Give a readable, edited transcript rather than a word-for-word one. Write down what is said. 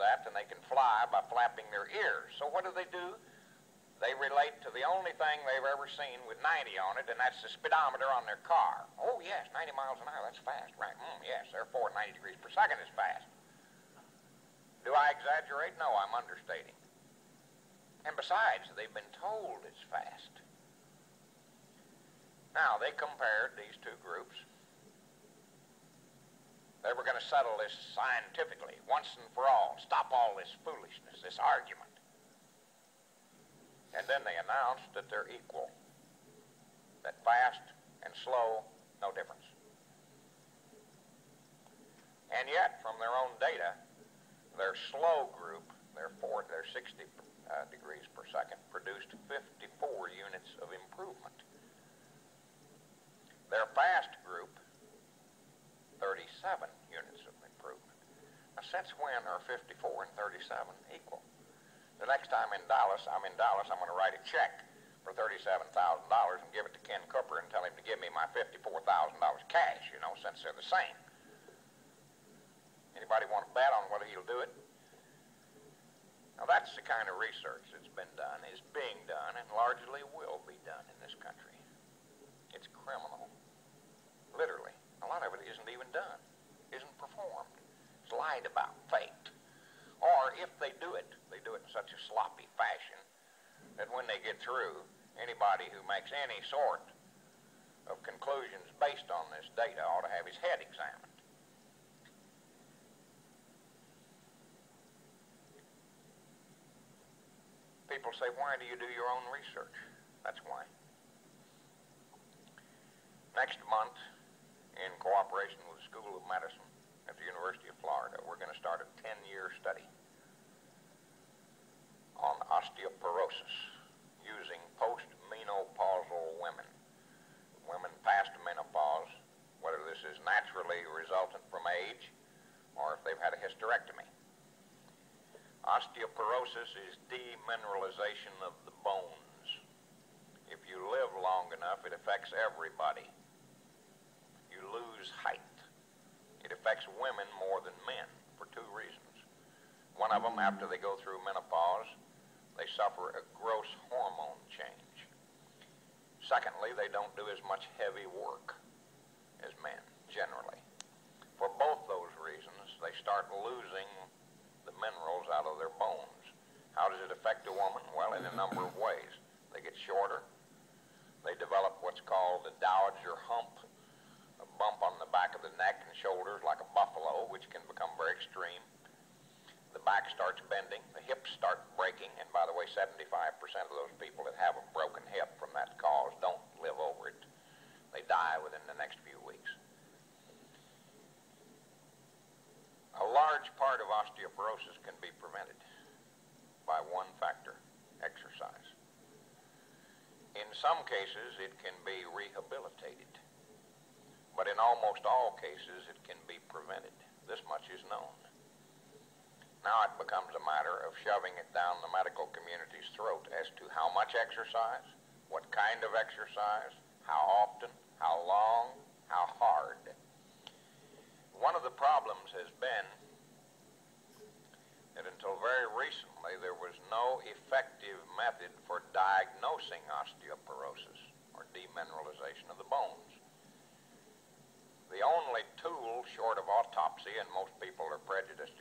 that, and they can fly by flapping their ears. So what do? They relate to the only thing they've ever seen with 90 on it, and that's the speedometer on their car. Oh, yes, 90 miles an hour, that's fast, right? Yes, therefore 90 degrees per second is fast. Do I exaggerate? No, I'm understating. And besides, they've been told it's fast. Now, they compared these two groups. They were going to settle this scientifically, once and for all, stop all this foolishness, this argument. And then they announced that they're equal, that fast and slow, no difference. And yet, from their own data, their slow group, their 60 degrees per second, produced 54 units of improvement. Their fast group, 37 units of improvement. Now, since when are 54 and 37 equal? The next time I'm in Dallas, I'm going to write a check for $37,000 and give it to Ken Cooper and tell him to give me my $54,000 cash, since they're the same. Anybody want to bet on whether he'll do it? Now, that's the kind of research that's been done, is being done, and largely will be done in this country. It's criminal. Literally. A lot of it isn't even done, isn't performed. It's lied about, faked. Or if they do it in such a sloppy fashion that when they get through, anybody who makes any sort of conclusions based on this data ought to have his head examined. People say, why do you do your own research? That's why. Next month, in cooperation with the School of Medicine at the University of Florida, we're going to start a 10-year study on osteoporosis using post-menopausal women past menopause, whether this is naturally resultant from age or if they've had a hysterectomy. Osteoporosis is demineralization of the bones. If you live long enough, it affects everybody. You lose height. It affects women more than men for two reasons. One of them, after they go through menopause, they suffer a gross hormone change. Secondly, they don't do as much heavy work as men, generally. For both those reasons, they start losing the minerals out of their bones. How does it affect a woman? Well, in a number of ways. They get shorter. They develop what's called the dowager hump, a bump on the back of the neck and shoulders like a buffalo, which can become very extreme. The back starts bending, the hips start breaking, and by the way, 75% of those people that have a broken hip from that cause don't live over it. They die within the next few weeks. A large part of osteoporosis can be prevented by one factor, exercise. In some cases, it can be rehabilitated, but in almost all cases, it can be prevented. This much is known. Now it becomes a matter of shoving it down the medical community's throat as to how much exercise, what kind of exercise, how often, how long, how hard. One of the problems has been that until very recently there was no effective method for diagnosing osteoporosis or demineralization of the bones. The only tool short of autopsy, and most people are prejudiced